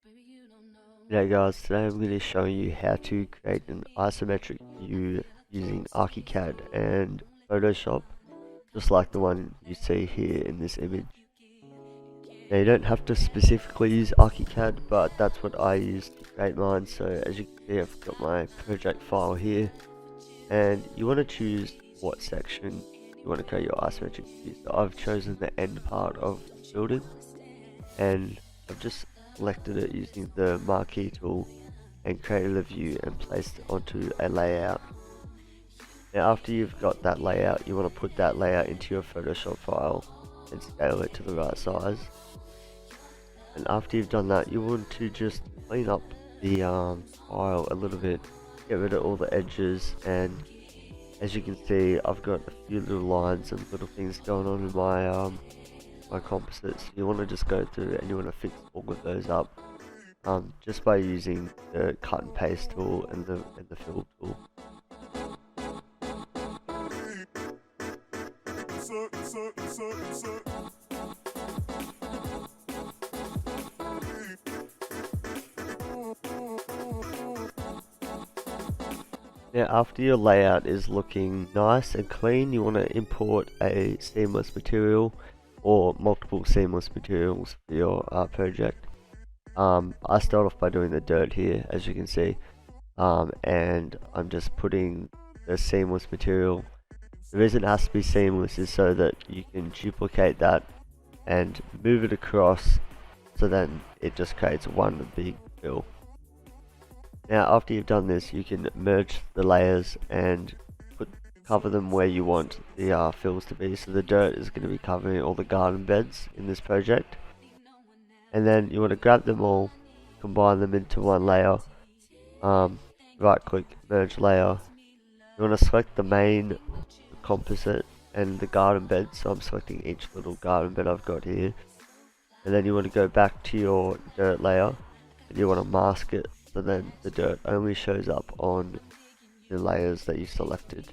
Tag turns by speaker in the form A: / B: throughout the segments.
A: G'day guys, today I'm going to show you how to create an isometric view using ArchiCAD and Photoshop, just like the one you see here in this image. Now you don't have to specifically use ArchiCAD, but that's what I use to create mine. So as you can see, I've got my project file here, and you want to choose what section you want to create your isometric view. So I've chosen the end part of the building, and I've just selected it using the marquee tool and created a view and placed it onto a layout. Now after you've got that layout, you want to put that layout into your Photoshop file and scale it to the right size. And after you've done that, you want to just clean up the file a little bit, get rid of all the edges, and as you can see, I've got a few little lines and little things going on in my my composites. You want to just go through and you want to fix all of those up just by using the cut and paste tool and the fill tool. Now after your layout is looking nice and clean, you want to import a seamless material or multiple seamless materials for your project. I start off by doing the dirt here, as you can see, and I'm just putting the seamless material. The reason it has to be seamless is so that you can duplicate that and move it across, so then it just creates one big fill. Now after you've done this, you can merge the layers and cover them where you want the fills to be. So the dirt is going to be covering all the garden beds in this project, and then you want to grab them all, combine them into one layer, right click, merge layer. You want to select the main composite and the garden bed, so I'm selecting each little garden bed I've got here, and then you want to go back to your dirt layer and you want to mask it, so then the dirt only shows up on the layers that you selected.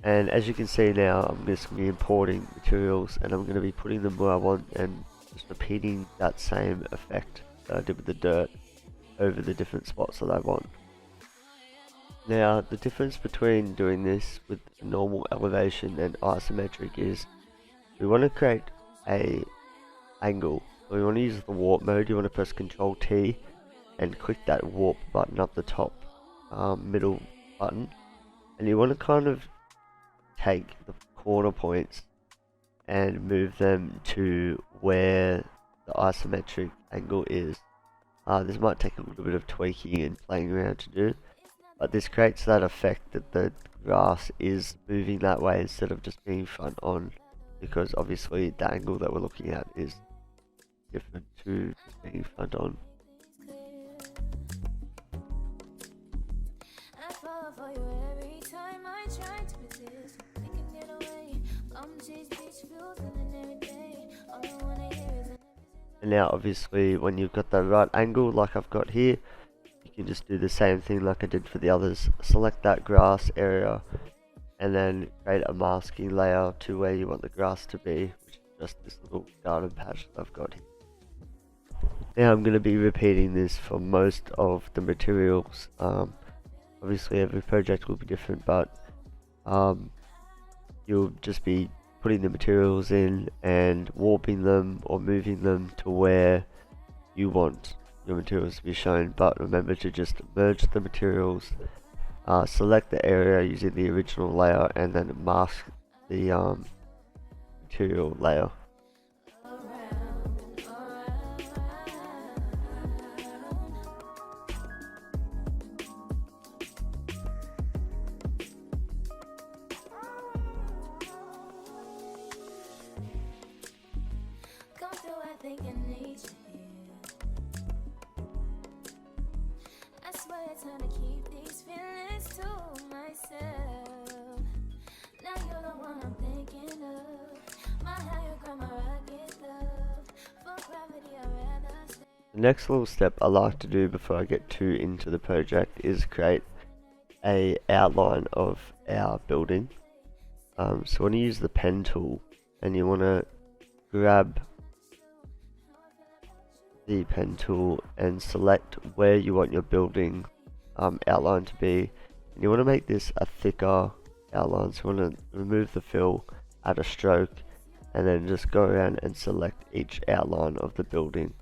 A: And as you can see now, I'm just going to be importing materials and I'm going to be putting them where I want and just repeating that same effect that I did with the dirt over the different spots that I want. Now the difference between doing this with normal elevation and isometric is we want to create a angle. So we want to use the warp mode. You want to press Ctrl T and click that warp button up the top middle button, and you want to kind of take the corner points and move them to where the isometric angle is. This might take a little bit of tweaking and playing around to do, but this creates that effect that the grass is moving that way instead of just being front on, because obviously the angle that we're looking at is different to just being front on. And now obviously when you've got the right angle like I've got here, you can just do the same thing like I did for the others. Select that grass area and then create a masking layer to where you want the grass to be, which is just this little garden patch that I've got here. Now I'm going to be repeating this for most of the materials. Obviously every project will be different, but you'll just be putting the materials in and warping them or moving them to where you want your materials to be shown. But remember to just merge the materials, select the area using the original layer, and then mask the material layer. The next little step I like to do before I get too into the project is create a outline of our building. So when you use the pen tool and you want to grab the pen tool and select where you want your building outline to be. And you want to make this a thicker outline, so you want to remove the fill, add a stroke, and then just go around and select each outline of the building.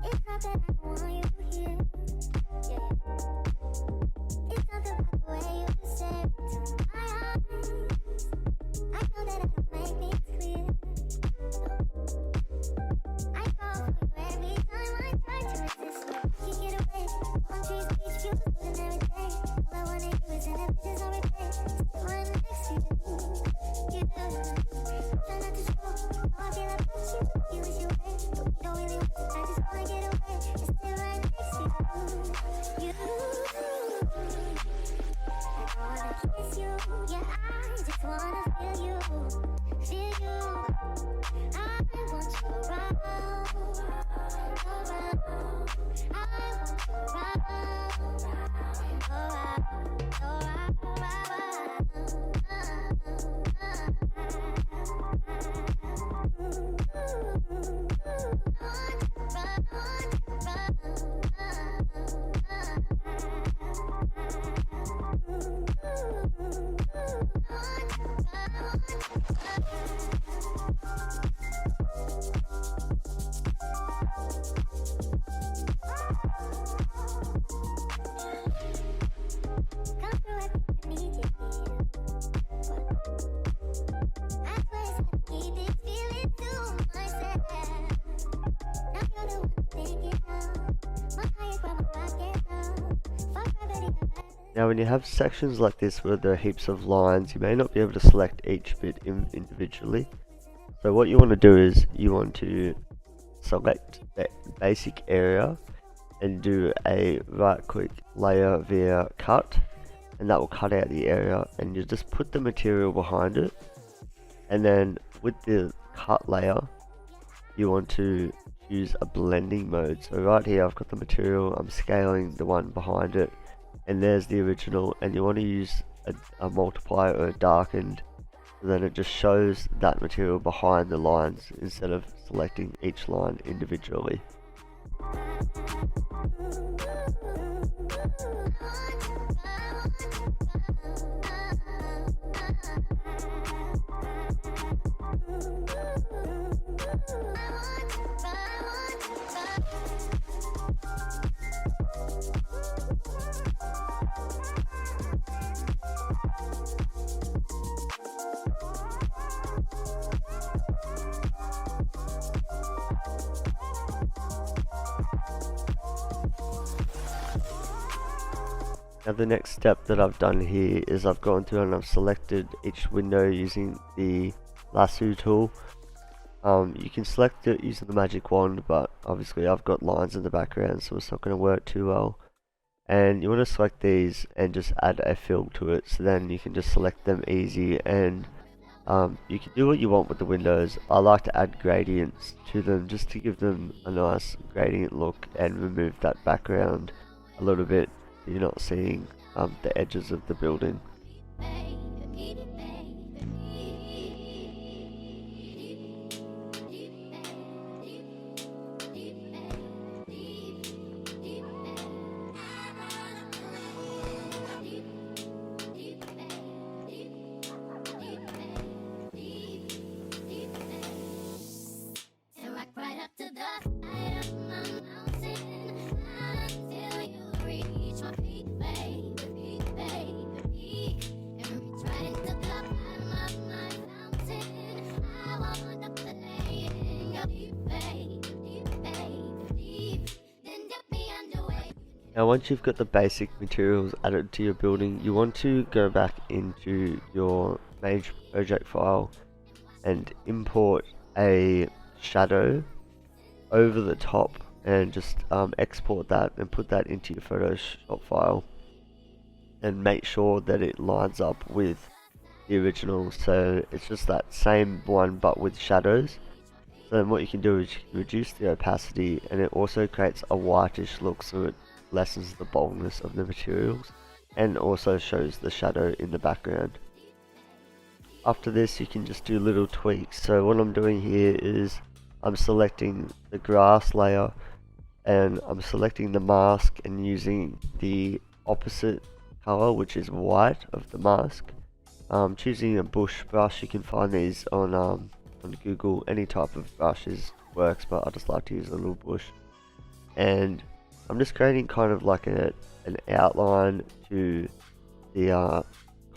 B: It's not that I don't want you here, yeah. It's something about the way you say it to my eyes. I know that I don't make things clear. I fall for you every time I try to resist you. Can't get away. On trees, beach views, and every day. All I wanna do is end up just on replay. Still right next to you. You do. Try not to show how I feel about you. You wish you were. You don't really want to. I just wanna get away. It's still right next to you. You. I don't wanna kiss you. Yeah, I just wanna feel you. Feel you. I want you around. Around. I want you around.
A: Now when you have sections like this where there are heaps of lines, you may not be able to select each bit individually. So what you want to do is you want to select the basic area and do a right click layer via cut, and that will cut out the area, and you just put the material behind it. And then with the cut layer you want to use a blending mode. So right here I've got the material, I'm scaling the one behind it, and there's the original, and you want to use a multiplier or a darkened, so then it just shows that material behind the lines instead of selecting each line individually. Now the next step that I've done here is I've gone through and I've selected each window using the lasso tool. You can select it using the magic wand, but obviously I've got lines in the background so it's not going to work too well. And you want to select these and just add a fill to it, so then you can just select them easy, and you can do what you want with the windows. I like to add gradients to them just to give them a nice gradient look and remove that background a little bit. You're not seeing the edges of the building. Now once you've got the basic materials added to your building, you want to go back into your main project file and import a shadow over the top, and just export that and put that into your Photoshop file, and make sure that it lines up with the original, so it's just that same one but with shadows. So then what you can do is you can reduce the opacity, and it also creates a whitish look, so it lessens the boldness of the materials and also shows the shadow in the background. After this you can just do little tweaks. So what I'm doing here is I'm selecting the grass layer, and I'm selecting the mask and using the opposite color, which is white of the mask. Choosing a bush brush, you can find these on Google. Any type of brushes works, but I just like to use a little bush. And I'm just creating kind of like an outline to the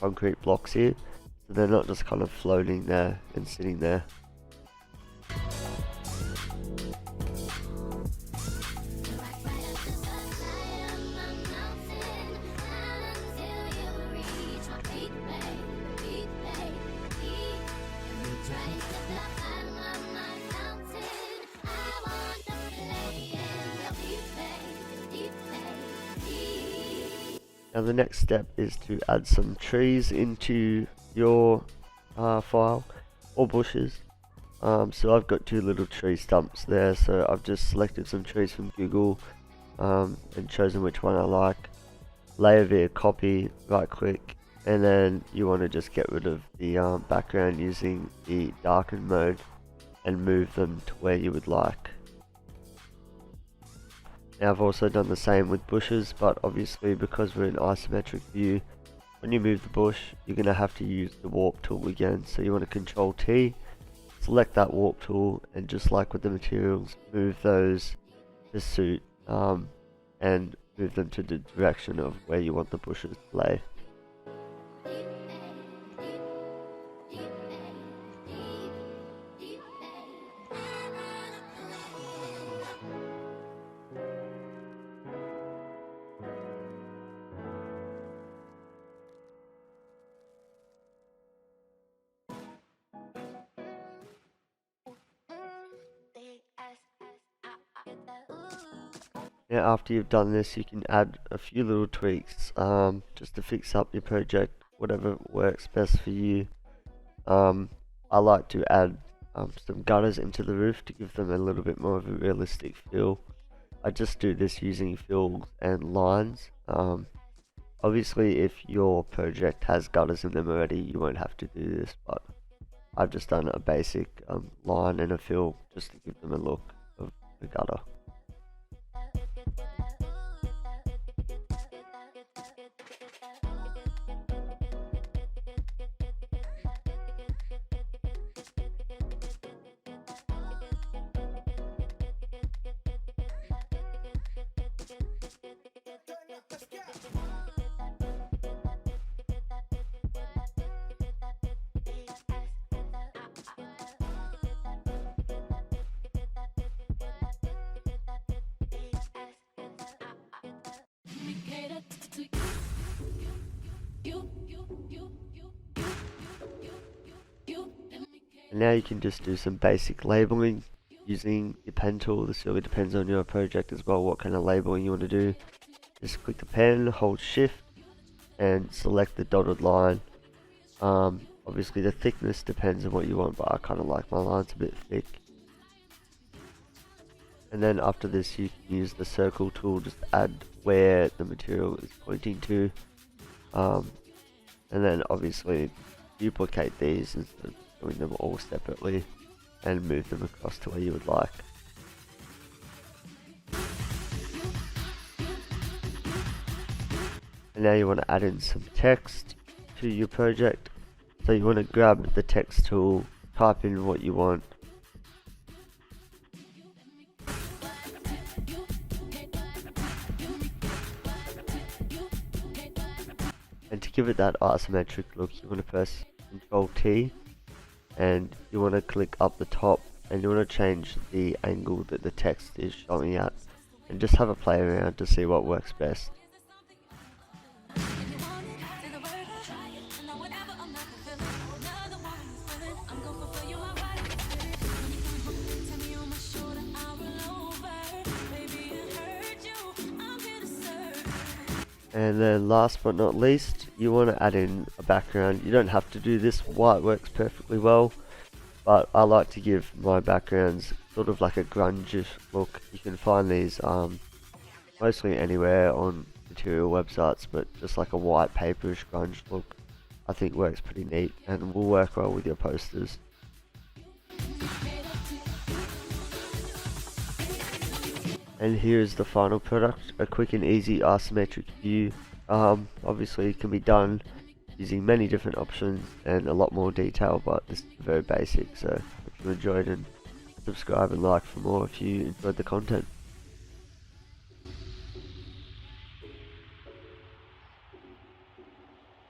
A: concrete blocks here, so they're not just kind of floating there and sitting there. Now the next step is to add some trees into your file, or bushes. So I've got two little tree stumps there, so I've just selected some trees from Google and chosen which one I like. Layer via copy, right click, and then you want to just get rid of the background using the darken mode and move them to where you would like. Now I've also done the same with bushes, but obviously because we're in isometric view, when you move the bush you're going to have to use the warp tool again. So you want to Control T, select that warp tool, and just like with the materials, move those to suit and move them to the direction of where you want the bushes to lay. Now after you've done this, you can add a few little tweaks just to fix up your project, whatever works best for you. I like to add some gutters into the roof to give them a little bit more of a realistic feel. I just do this using fills and lines. Obviously if your project has gutters in them already, you won't have to do this, but I've just done a basic line and a fill just to give them a look of a gutter. And now you can just do some basic labeling using your pen tool. This really depends on your project as well, what kind of labeling you want to do. Just click the pen, hold shift, and select the dotted line. Obviously the thickness depends on what you want, but I kind of like my lines a bit thick. And then after this you can use the circle tool, just add where the material is pointing to. And then obviously duplicate these instead of doing them all separately, and move them across to where you would like. And now you want to add in some text to your project. So you want to grab the text tool, type in what you want. And to give it that isometric look, you want to press Control T, and you want to click up the top, and you want to change the angle that the text is showing at. and just have a play around to see what works best. And then last but not least, you want to add in a background. You don't have to do this, white works perfectly well, but I like to give my backgrounds sort of like a grunge look. You can find these mostly anywhere on material websites, but just like a white paperish grunge look I think works pretty neat and will work well with your posters. And here's the final product, a quick and easy isometric view. Obviously it can be done using many different options and a lot more detail, but this is very basic, so hope you enjoyed, and subscribe and like for more if you enjoyed the content.